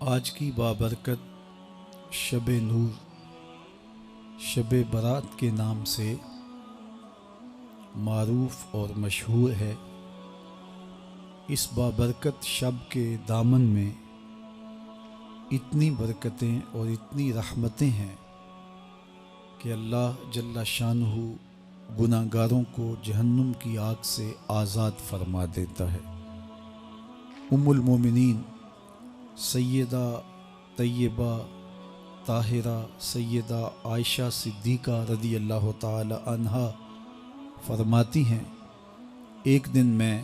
آج کی بابرکت شب نور، شب برات کے نام سے معروف اور مشہور ہے۔ اس بابرکت شب کے دامن میں اتنی برکتیں اور اتنی رحمتیں ہیں کہ اللہ جل شانہ گناہ گاروں کو جہنم کی آگ سے آزاد فرما دیتا ہے۔ ام المومنین سیدہ طیبہ طاہرہ سیدہ عائشہ صدیقہ رضی اللہ تعالی عنہا فرماتی ہیں، ایک دن میں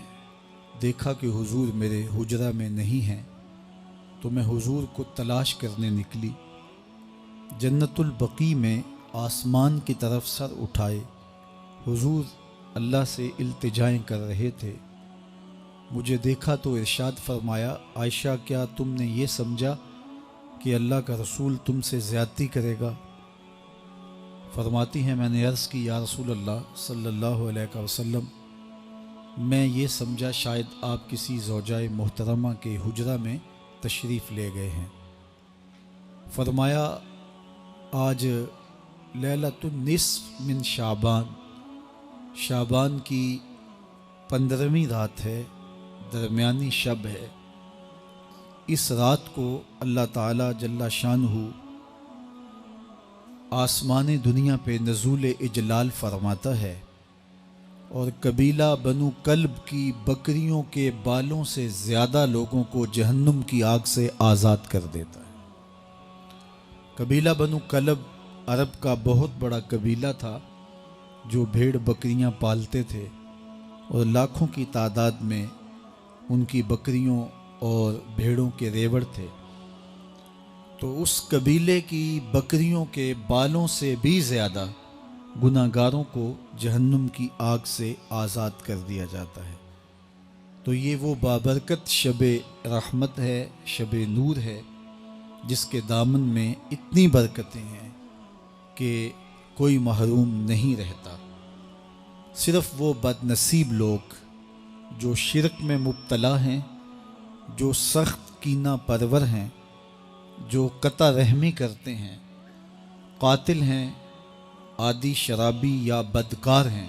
دیکھا کہ حضور میرے حجرہ میں نہیں ہیں، تو میں حضور کو تلاش کرنے نکلی۔ جنت البقیع میں آسمان کی طرف سر اٹھائے حضور اللہ سے التجائیں کر رہے تھے۔ مجھے دیکھا تو ارشاد فرمایا، عائشہ کیا تم نے یہ سمجھا کہ اللہ کا رسول تم سے زیادتی کرے گا؟ فرماتی ہیں میں نے عرض کی، یا رسول اللہ صلی اللہ علیہ وسلم، میں یہ سمجھا شاید آپ کسی زوجائے محترمہ کے حجرہ میں تشریف لے گئے ہیں۔ فرمایا آج لیلۃ النصف من شعبان، شعبان کی 15ویں رات ہے، درمیانی شب ہے۔ اس رات کو اللہ تعالی جل شانہ آسمان دنیا پہ نزول اجلال فرماتا ہے اور قبیلہ بنو کلب کی بکریوں کے بالوں سے زیادہ لوگوں کو جہنم کی آگ سے آزاد کر دیتا ہے۔ قبیلہ بنو کلب عرب کا بہت بڑا قبیلہ تھا جو بھیڑ بکریاں پالتے تھے اور لاکھوں کی تعداد میں ان کی بکریوں اور بھیڑوں کے ریوڑ تھے۔ تو اس قبیلے کی بکریوں کے بالوں سے بھی زیادہ گناہ گاروں کو جہنم کی آگ سے آزاد کر دیا جاتا ہے۔ تو یہ وہ بابرکت شب رحمت ہے، شب نور ہے، جس کے دامن میں اتنی برکتیں ہیں کہ کوئی محروم نہیں رہتا۔ صرف وہ بد نصیب لوگ جو شرک میں مبتلا ہیں، جو سخت کینہ پرور ہیں، جو قطع رحمی کرتے ہیں، قاتل ہیں، عادی شرابی یا بدکار ہیں،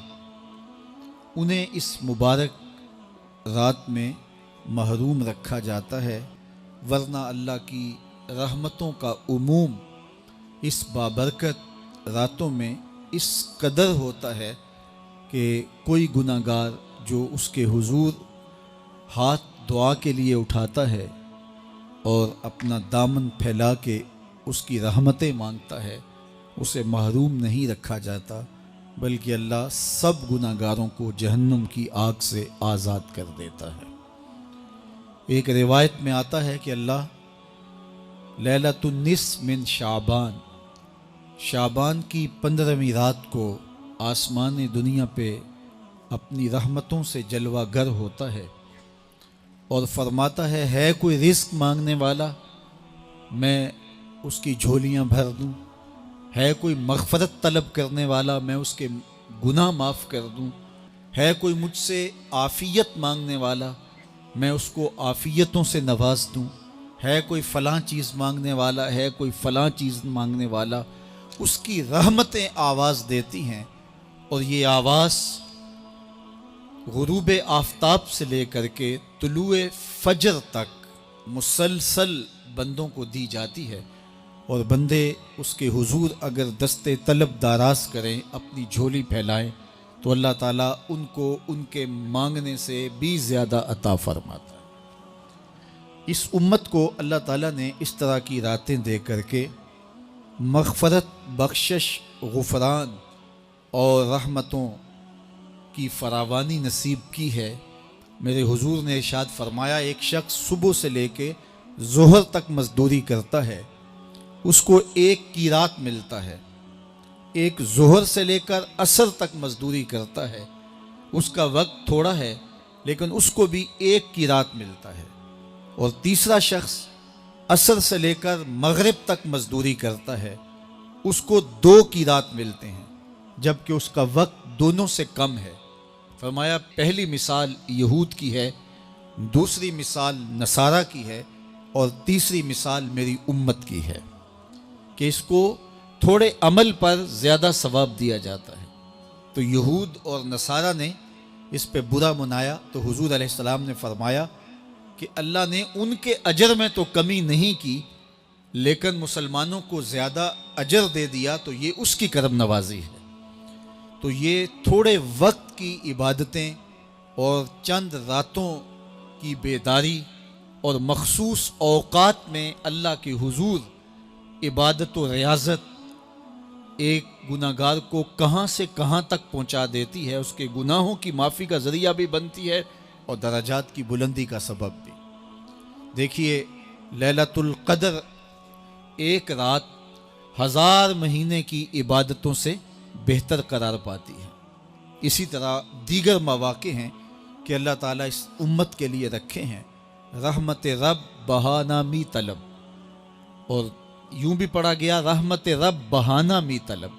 انہیں اس مبارک رات میں محروم رکھا جاتا ہے، ورنہ اللہ کی رحمتوں کا عموم اس بابرکت راتوں میں اس قدر ہوتا ہے کہ کوئی گناہ گار جو اس کے حضور ہاتھ دعا کے لیے اٹھاتا ہے اور اپنا دامن پھیلا کے اس کی رحمتیں مانگتا ہے، اسے محروم نہیں رکھا جاتا، بلکہ اللہ سب گناہ گاروں کو جہنم کی آگ سے آزاد کر دیتا ہے۔ ایک روایت میں آتا ہے کہ اللہ لیلۃ النصف من شعبان، شعبان کی 15ویں رات کو آسمان دنیا پہ اپنی رحمتوں سے جلوہ گر ہوتا ہے اور فرماتا ہے کوئی رزق مانگنے والا، میں اس کی جھولیاں بھر دوں، ہے کوئی مغفرت طلب کرنے والا، میں اس کے گناہ معاف کر دوں، ہے کوئی مجھ سے عافیت مانگنے والا، میں اس کو عافیتوں سے نواز دوں، ہے کوئی فلاں چیز مانگنے والا، ہے کوئی فلاں چیز مانگنے والا، اس کی رحمتیں آواز دیتی ہیں اور یہ آواز غروب آفتاب سے لے کر کے طلوع فجر تک مسلسل بندوں کو دی جاتی ہے، اور بندے اس کے حضور اگر دست طلب دراز کریں، اپنی جھولی پھیلائیں، تو اللہ تعالیٰ ان کو ان کے مانگنے سے بھی زیادہ عطا فرماتا ہے۔ اس امت کو اللہ تعالیٰ نے اس طرح کی راتیں دے کر کے مغفرت، بخشش، غفران اور رحمتوں کی فراوانی نصیب کی ہے۔ میرے حضور نے ارشاد فرمایا، ایک شخص صبح سے لے کے ظہر تک مزدوری کرتا ہے، اس کو ایک کی رات ملتا ہے۔ ایک ظہر سے لے کر عصر تک مزدوری کرتا ہے، اس کا وقت تھوڑا ہے لیکن اس کو بھی ایک کی رات ملتا ہے۔ اور تیسرا شخص عصر سے لے کر مغرب تک مزدوری کرتا ہے، اس کو 2 کی رات ملتے ہیں، جبکہ اس کا وقت دونوں سے کم ہے۔ فرمایا پہلی مثال یہود کی ہے، دوسری مثال نصارہ کی ہے، اور تیسری مثال میری امت کی ہے کہ اس کو تھوڑے عمل پر زیادہ ثواب دیا جاتا ہے۔ تو یہود اور نصارہ نے اس پہ برا منایا تو حضور علیہ السلام نے فرمایا کہ اللہ نے ان کے اجر میں تو کمی نہیں کی، لیکن مسلمانوں کو زیادہ اجر دے دیا، تو یہ اس کی کرم نوازی ہے۔ تو یہ تھوڑے وقت کی عبادتیں اور چند راتوں کی بیداری اور مخصوص اوقات میں اللہ کے حضور عبادت و ریاضت ایک گناہ گار کو کہاں سے کہاں تک پہنچا دیتی ہے، اس کے گناہوں کی معافی کا ذریعہ بھی بنتی ہے اور درجات کی بلندی کا سبب بھی۔ دیکھیے، لیلۃ القدر ایک رات 1000 مہینے کی عبادتوں سے بہتر قرار پاتی ہے۔ اسی طرح دیگر مواقع ہیں کہ اللہ تعالیٰ اس امت کے لیے رکھے ہیں، رحمت رب بہانہ می طلب، اور یوں بھی پڑھا گیا رحمت رب بہانہ می طلب۔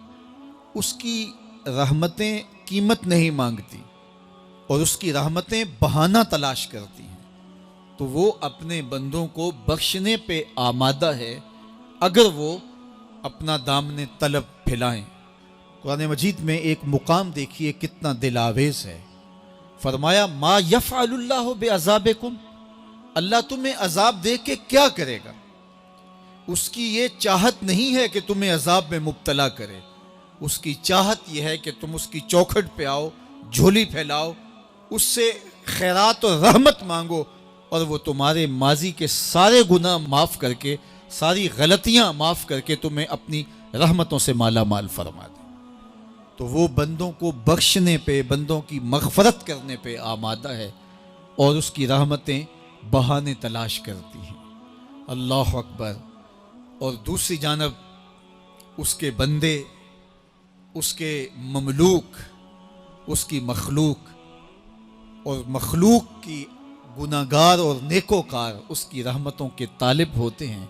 اس کی رحمتیں قیمت نہیں مانگتی اور اس کی رحمتیں بہانہ تلاش کرتی ہیں، تو وہ اپنے بندوں کو بخشنے پہ آمادہ ہے اگر وہ اپنا دامن طلب پھیلائیں۔ قرآن مجید میں ایک مقام دیکھیے کتنا دل آویز ہے، فرمایا ما یفعل اللہ بعذابکم، اللہ تمہیں عذاب دے کے کیا کرے گا؟ اس کی یہ چاہت نہیں ہے کہ تمہیں عذاب میں مبتلا کرے، اس کی چاہت یہ ہے کہ تم اس کی چوکھٹ پہ آؤ، جھولی پھیلاؤ، اس سے خیرات و رحمت مانگو، اور وہ تمہارے ماضی کے سارے گناہ معاف کر کے، ساری غلطیاں معاف کر کے تمہیں اپنی رحمتوں سے مالا مال فرما دے۔ تو وہ بندوں کو بخشنے پہ، بندوں کی مغفرت کرنے پہ آمادہ ہے اور اس کی رحمتیں بہانے تلاش کرتی ہیں۔ اللہ اکبر۔ اور دوسری جانب اس کے بندے، اس کے مملوک، اس کی مخلوق، اور مخلوق کی گناہ گار اور نیکوکار اس کی رحمتوں کے طالب ہوتے ہیں،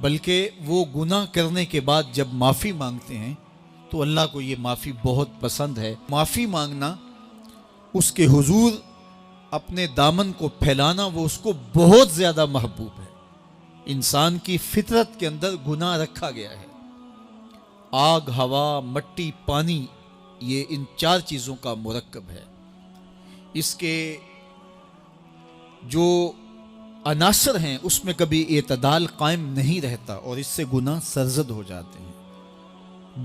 بلکہ وہ گناہ کرنے کے بعد جب معافی مانگتے ہیں تو اللہ کو یہ معافی بہت پسند ہے۔ معافی مانگنا، اس کے حضور اپنے دامن کو پھیلانا، وہ اس کو بہت زیادہ محبوب ہے۔ انسان کی فطرت کے اندر گناہ رکھا گیا ہے۔ آگ، ہوا، مٹی، پانی، یہ ان 4 چیزوں کا مرکب ہے۔ اس کے جو عناصر ہیں اس میں کبھی اعتدال قائم نہیں رہتا اور اس سے گناہ سرزد ہو جاتے ہیں۔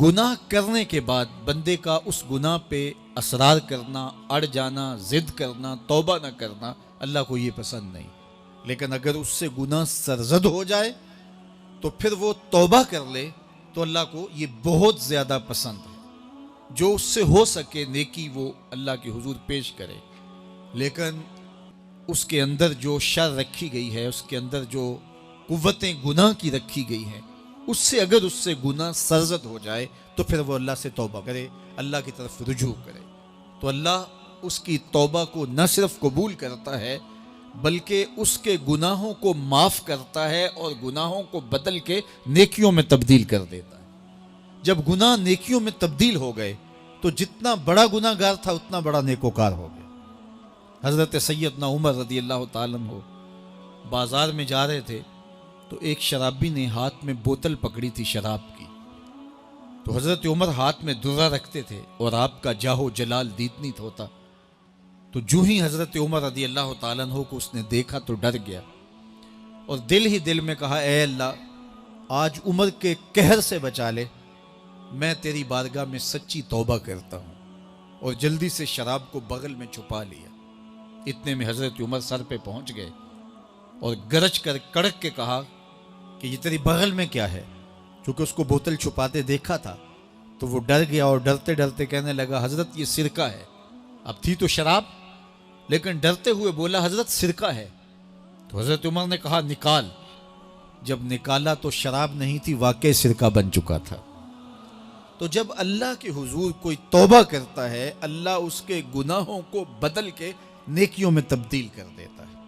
گناہ کرنے کے بعد بندے کا اس گناہ پہ اصرار کرنا، اڑ جانا، ضد کرنا، توبہ نہ کرنا، اللہ کو یہ پسند نہیں۔ لیکن اگر اس سے گناہ سرزد ہو جائے تو پھر وہ توبہ کر لے تو اللہ کو یہ بہت زیادہ پسند ہے۔ جو اس سے ہو سکے نیکی وہ اللہ کے حضور پیش کرے، لیکن اس کے اندر جو شر رکھی گئی ہے، اس کے اندر جو قوتیں گناہ کی رکھی گئی ہیں، اس سے اگر اس سے گناہ سرزد ہو جائے تو پھر وہ اللہ سے توبہ کرے، اللہ کی طرف رجوع کرے، تو اللہ اس کی توبہ کو نہ صرف قبول کرتا ہے بلکہ اس کے گناہوں کو معاف کرتا ہے اور گناہوں کو بدل کے نیکیوں میں تبدیل کر دیتا ہے۔ جب گناہ نیکیوں میں تبدیل ہو گئے تو جتنا بڑا گناہ گار تھا اتنا بڑا نیکوکار ہو گیا۔ حضرت سیدنا عمر رضی اللہ تعالیٰ عنہ بازار میں جا رہے تھے تو ایک شرابی نے ہاتھ میں بوتل پکڑی تھی شراب کی، تو حضرت عمر ہاتھ میں درہ رکھتے تھے اور آپ کا جاہ و جلال دیدنیت ہوتا، تو جو ہی حضرت عمر رضی اللہ تعالیٰ عنہ کو اس نے دیکھا تو ڈر گیا اور دل ہی دل میں کہا، اے اللہ آج عمر کے قہر سے بچا لے، میں تیری بارگاہ میں سچی توبہ کرتا ہوں، اور جلدی سے شراب کو بغل میں چھپا لیا۔ اتنے میں حضرت عمر سر پہ پہنچ گئے اور گرج کر کڑک کے کہا کہ یہ تیری بغل میں کیا ہے؟ چونکہ اس کو بوتل چھپاتے دیکھا تھا تو وہ ڈر گیا اور ڈرتے ڈرتے کہنے لگا، حضرت یہ سرکہ ہے۔ اب تھی تو شراب، لیکن ڈرتے ہوئے بولا، حضرت سرکہ ہے۔ تو حضرت عمر نے کہا، نکال۔ جب نکالا تو شراب نہیں تھی، واقعی سرکہ بن چکا تھا۔ تو جب اللہ کے حضور کوئی توبہ کرتا ہے، اللہ اس کے گناہوں کو بدل کے نیکیوں میں تبدیل کر دیتا ہے۔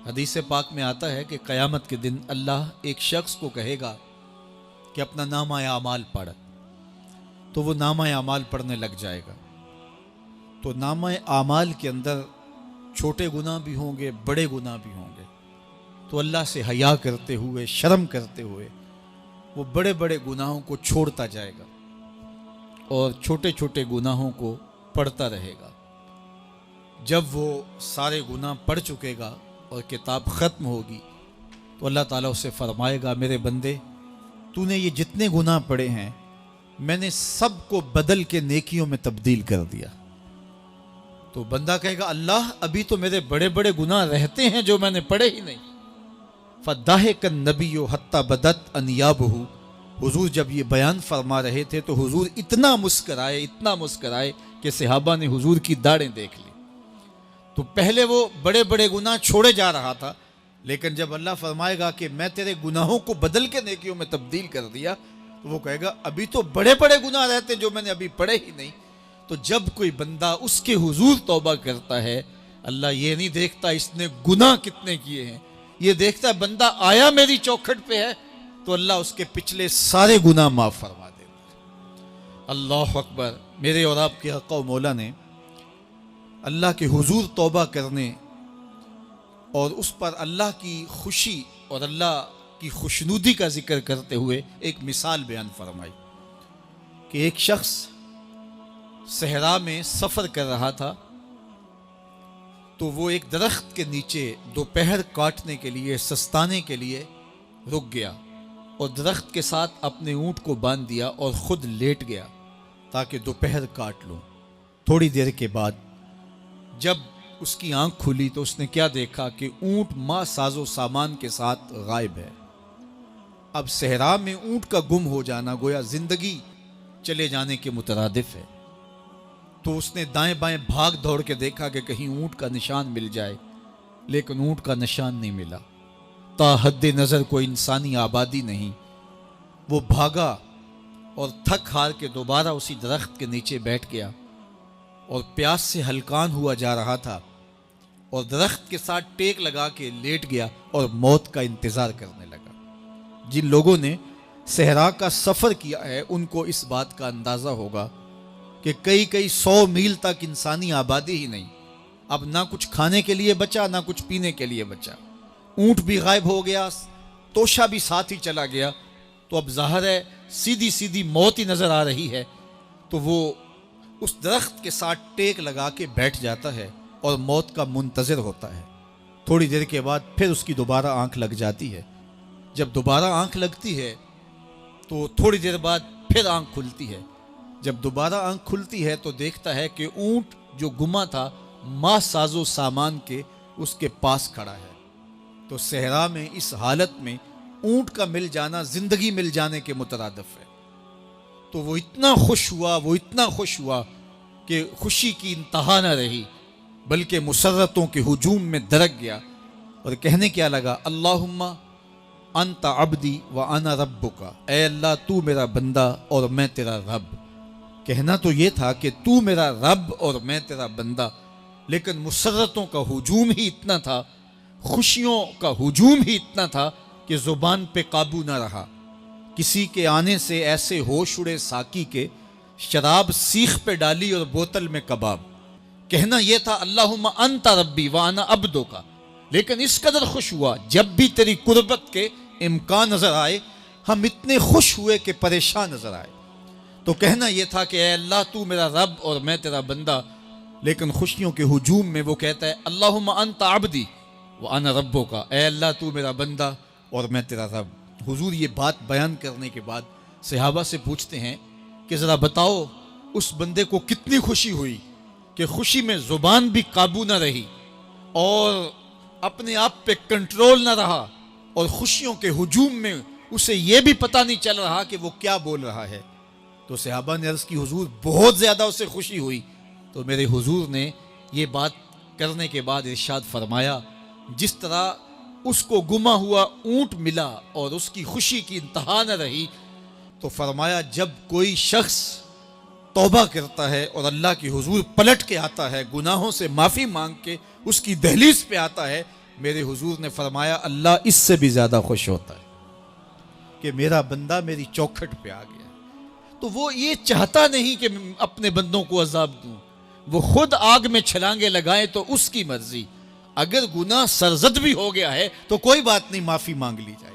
حدیث پاک میں آتا ہے کہ قیامت کے دن اللہ ایک شخص کو کہے گا کہ اپنا نامہ اعمال پڑھ، تو وہ نامہ اعمال پڑھنے لگ جائے گا۔ تو نامہ اعمال کے اندر چھوٹے گناہ بھی ہوں گے، بڑے گناہ بھی ہوں گے۔ تو اللہ سے حیا کرتے ہوئے، شرم کرتے ہوئے وہ بڑے بڑے گناہوں کو چھوڑتا جائے گا اور چھوٹے چھوٹے گناہوں کو پڑھتا رہے گا۔ جب وہ سارے گناہ پڑھ چکے گا اور کتاب ختم ہوگی تو اللہ تعالیٰ اسے فرمائے گا، میرے بندے تو نے یہ جتنے گناہ پڑھے ہیں میں نے سب کو بدل کے نیکیوں میں تبدیل کر دیا۔ تو بندہ کہے گا، اللہ ابھی تو میرے بڑے بڑے گناہ رہتے ہیں جو میں نے پڑھے ہی نہیں۔ فَضَحِكَ النَّبِيُّ حَتَّى بَدَتْ أَنْيَابُهُ، حضور جب یہ بیان فرما رہے تھے تو حضور اتنا مسکرائے کہ صحابہ نے حضور کی داڑھیں دیکھ لی۔ تو پہلے وہ بڑے بڑے گناہ چھوڑے جا رہا تھا، لیکن جب اللہ فرمائے گا کہ میں تیرے گناہوں کو بدل کے نیکیوں میں تبدیل کر دیا، تو وہ کہے گا ابھی تو بڑے بڑے گناہ رہتے جو میں نے ابھی پڑھے ہی نہیں۔ تو جب کوئی بندہ اس کے حضور توبہ کرتا ہے، اللہ یہ نہیں دیکھتا اس نے گناہ کتنے کیے ہیں، یہ دیکھتا ہے بندہ آیا میری چوکھٹ پہ ہے تو اللہ اس کے پچھلے سارے گناہ معاف فرما دیتا ہے۔ اللہ اکبر۔ میرے اور آپ کے آقا و مولا نے اللہ کے حضور توبہ کرنے اور اس پر اللہ کی خوشی اور اللہ کی خوشنودی کا ذکر کرتے ہوئے ایک مثال بیان فرمائی کہ ایک شخص صحرا میں سفر کر رہا تھا تو وہ ایک درخت کے نیچے دوپہر کاٹنے کے لیے، سستانے کے لیے رک گیا اور درخت کے ساتھ اپنے اونٹ کو باندھ دیا اور خود لیٹ گیا تاکہ دوپہر کاٹ لوں۔ تھوڑی دیر کے بعد جب اس کی آنکھ کھلی تو اس نے کیا دیکھا کہ اونٹ ماں ساز و سامان کے ساتھ غائب ہے۔ اب صحرا میں اونٹ کا گم ہو جانا گویا زندگی چلے جانے کے مترادف ہے۔ تو اس نے دائیں بائیں بھاگ دوڑ کے دیکھا کہ کہیں اونٹ کا نشان مل جائے، لیکن اونٹ کا نشان نہیں ملا۔ تا حد نظر کوئی انسانی آبادی نہیں۔ وہ بھاگا اور تھک ہار کے دوبارہ اسی درخت کے نیچے بیٹھ گیا اور پیاس سے ہلکان ہوا جا رہا تھا اور درخت کے ساتھ ٹیک لگا کے لیٹ گیا اور موت کا انتظار کرنے لگا۔ جن لوگوں نے صحرا کا سفر کیا ہے ان کو اس بات کا اندازہ ہوگا کہ کئی 100 میل تک انسانی آبادی ہی نہیں، اب نہ کچھ کھانے کے لیے بچا نہ کچھ پینے کے لیے بچا، اونٹ بھی غائب ہو گیا، توشا بھی ساتھ ہی چلا گیا، تو اب ظاہر ہے سیدھی موت ہی نظر آ رہی ہے۔ تو وہ اس درخت کے ساتھ ٹیک لگا کے بیٹھ جاتا ہے اور موت کا منتظر ہوتا ہے۔ تھوڑی دیر کے بعد پھر اس کی دوبارہ آنکھ لگ جاتی ہے۔ جب دوبارہ آنکھ لگتی ہے تو تھوڑی دیر بعد پھر آنکھ کھلتی ہے۔ جب دوبارہ آنکھ کھلتی ہے تو دیکھتا ہے کہ اونٹ جو گما تھا ماں ساز و سامان کے اس کے پاس کھڑا ہے۔ تو صحرا میں اس حالت میں اونٹ کا مل جانا زندگی مل جانے کے مترادف ہے۔ تو وہ اتنا خوش ہوا کہ خوشی کی انتہا نہ رہی، بلکہ مسرتوں کے ہجوم میں درک گیا اور کہنے کیا لگا، اللہم انت عبدی وانا ربک، اے اللہ تو میرا بندہ اور میں تیرا رب۔ کہنا تو یہ تھا کہ تو میرا رب اور میں تیرا بندہ، لیکن مسرتوں کا ہجوم ہی اتنا تھا، خوشیوں کا ہجوم ہی اتنا تھا کہ زبان پہ قابو نہ رہا۔ کسی کے آنے سے ایسے ہوش اڑے ساقی کے، شراب سیخ پہ ڈالی اور بوتل میں کباب۔ کہنا یہ تھا اللہم انت ربی وانا عبدک، لیکن اس قدر خوش ہوا جب بھی تیری قربت کے امکان نظر آئے ہم اتنے خوش ہوئے کہ پریشان نظر آئے۔ تو کہنا یہ تھا کہ اے اللہ تو میرا رب اور میں تیرا بندہ، لیکن خوشیوں کے ہجوم میں وہ کہتا ہے اللہم انت عبدی وانا ربک، اے اللہ تو میرا بندہ اور میں تیرا رب۔ حضور یہ بات بیان کرنے کے بعد صحابہ سے پوچھتے ہیں کہ ذرا بتاؤ اس بندے کو کتنی خوشی ہوئی کہ خوشی میں زبان بھی قابو نہ رہی اور اپنے آپ پہ کنٹرول نہ رہا، اور خوشیوں کے ہجوم میں اسے یہ بھی پتہ نہیں چل رہا کہ وہ کیا بول رہا ہے۔ تو صحابہ نے عرض کی حضور بہت زیادہ اسے خوشی ہوئی۔ تو میرے حضور نے یہ بات کرنے کے بعد ارشاد فرمایا، جس طرح اس کو گما ہوا اونٹ ملا اور اس کی خوشی کی انتہا نہ رہی، تو فرمایا جب کوئی شخص توبہ کرتا ہے اور اللہ کی حضور پلٹ کے آتا ہے، گناہوں سے معافی مانگ کے اس کی دہلیز پہ آتا ہے، میرے حضور نے فرمایا اللہ اس سے بھی زیادہ خوش ہوتا ہے کہ میرا بندہ میری چوکھٹ پہ آ گیا۔ تو وہ یہ چاہتا نہیں کہ اپنے بندوں کو عذاب دوں، وہ خود آگ میں چھلانگے لگائیں تو اس کی مرضی، اگر گناہ سرزد بھی ہو گیا ہے تو کوئی بات نہیں، معافی مانگ لی جائے.